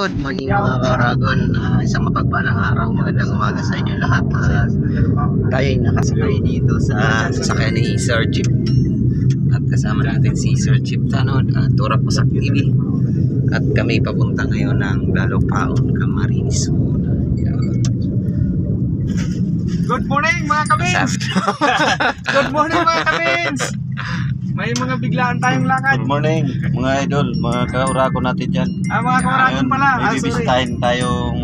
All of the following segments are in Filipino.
Good morning mga Karagon. Isang mapagpalang araw. Magandang umaga sa inyo lahat. Tayo ay nakasakay dito sa sasakyan ni Sir Chip. At kasama natin si Sir Chip Tanod at Turak Pusak TV. At kami papunta ngayon ng Dalopaon, Camarines. Good morning mga kabins! Good morning mga kabins! May mga biglaan tayong lakad. Good morning mga idol, mga kaurako natin dyan. Mga kauragon pala. May bibisitahin tayong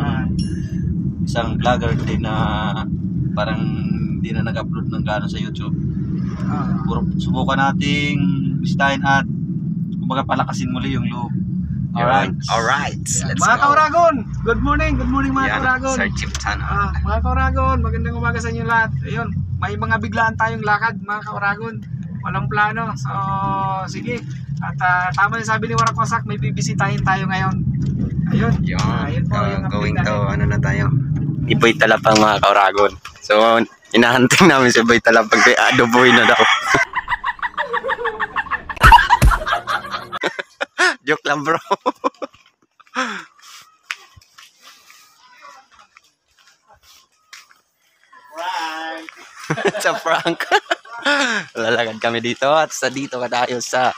isang vlogger din na parang hindi na nag-upload ng gano'n sa YouTube. Subukan nating bisitahin at kumbaga palakasin muli yung loob. Alright, let's Mga go. kauragon, good morning mga Yan, kauragon. Sir Chip Tanod. Mga kauragon, magandang umaga sa inyo lahat. Ayun, may mga biglaan tayong lakad mga kauragon. Walang plano. So, sige. At tama yung sabi ni Warak Wasak, may bibisitahin tayo ngayon. Ayun. Ayun po yung Going update to, natin. ano na tayo? Iboy Talapang mga Kauragon. So, inahantay namin si Iboy Talapang kay adoboy na daw. Joke lang bro. It's a prank. Lalakad kami dito at dito ka tayo sa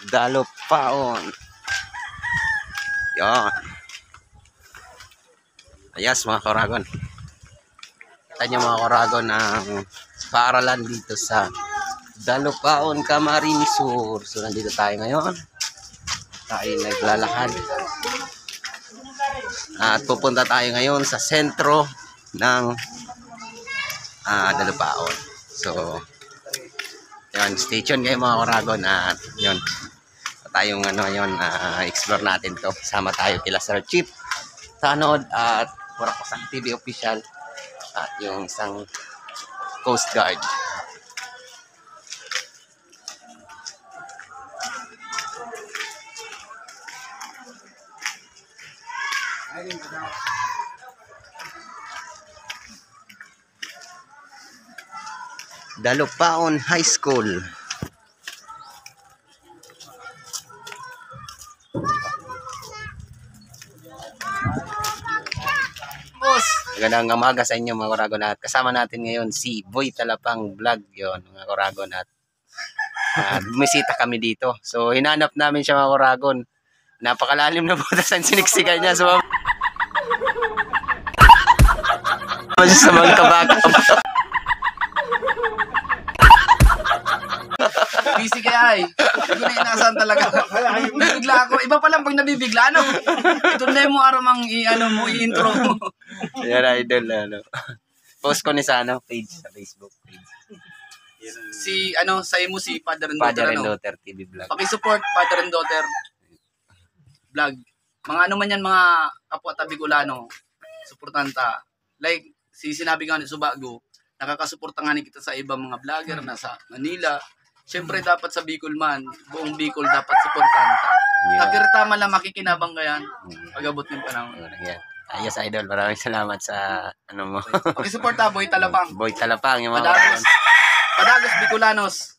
Dalopaon. Yan. Ayos mga Kauragon. Kita nyo mga Kauragon ang paaralan dito sa Dalopaon, Camarines Sur. So nandito tayo ngayon. Tayo naglalakad. At pupunta tayo ngayon sa sentro ng Dalopaon. So yun, stay tuned kayo mga Kauragon at yun, tayong explore natin to. Sama tayo kila Sir Chip Tanod at Turak Pusak TV official at yung isang Coast Guard. Dalopaon High School. Magandang umaga sa inyo mga Kauragon at kasama natin ngayon si Boy Talapang Vlog yon mga Kauragon at bumisita kami dito. So hinanap namin siya mga Kauragon. Napakalalim na butas ang siniksikan niya. So sa mga kabaka. Busy kaya eh. Hindi na inaasahan talaga. Bigla ako. Iba pa lang pag nabibigla, ano? Ito na yung araw mang i-intro mo. Yan idol, Post ko ni sa page, sa Facebook page. Sa imo si Father and Father Daughter, and Daughter TV Vlog. Paki-support Father and Daughter Vlog. Mga ano man yan, mga kapwa Bicolano, suportanta. Like, sinabi nga ni Subago, nakakasuporta nga ni kita sa ibang mga vlogger na sa Manila. Siyempre dapat sa Bicol man, buong Bicol dapat suportanta. Kakirta man lang makikinabang ka yan, pag-abot ng panahon. Yan. Ayos idol, maraming salamat sa mo. Pakisuporta, Boy Talapang. Boy Talapang, yung mga Padagos Bicolanos.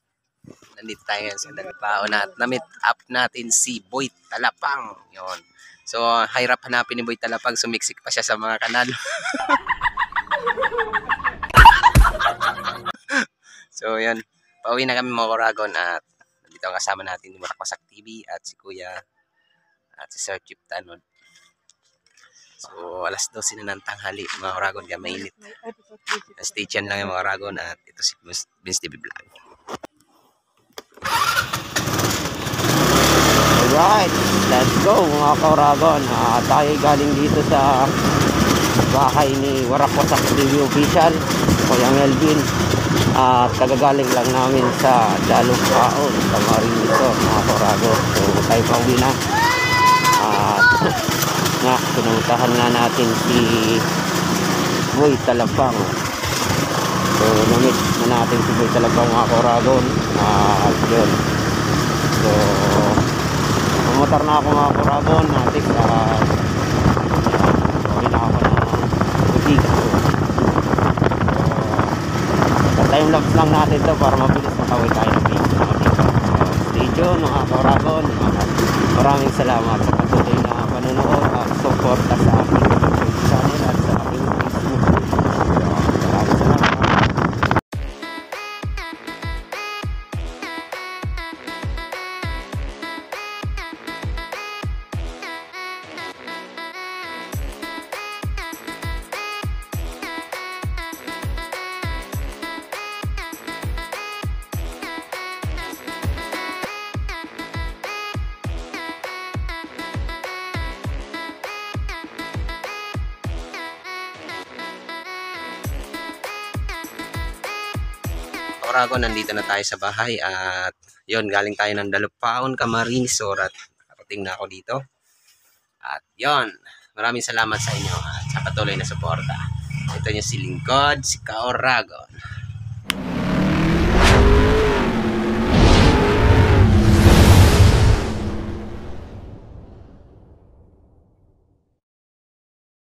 nandito tayo ngayon sa Dalopaon at na-meet up natin si Boy Talapang. Yon. So, hirap hanapin ni Boy Talapang, sumiksik pa siya sa mga kanal. So, yan. Pauwi na kami mga Kauragon at dito ang kasama natin ni Warak Wasak TV at si Kuya at si Sir Chip Tanod. So, alas 12 na ng tanghali mga Kauragon, kaya mainit. Stay tuned lang yung mga Kauragon at ito si Vince TV Vlog. Alright, let's go mga Kauragon. Tayo galing dito sa bahay ni Warak Wasak TV official, Kuya Melvin. At kagagaling lang namin sa Dalopaon, Camarines Sur mga Kauragon. So tayo pauwi na. At pinuntahan nga natin si Boy Talapang. So namit na natin si Boy Talapang mga Kauragon. At yun. So pumotor na ako mga Kauragon. Natin pauwi na ako ng butik. Time lapse lang natin to para mabilis makawin tayo ng video. Stay tuned mga Kauragon. Maraming salamat sa patuloy na panonood at sumusuporta sa aking YouTube channel at sa aking Facebook page. So, maraming salamat. Oragon, nandito na tayo sa bahay at yon, galing tayo ng Dalupaon, Camarines Sur at nakarating na ako dito. At yon, maraming salamat sa inyo at sa patuloy na suporta. Ito niyo si Lingkod, si Kaoragon.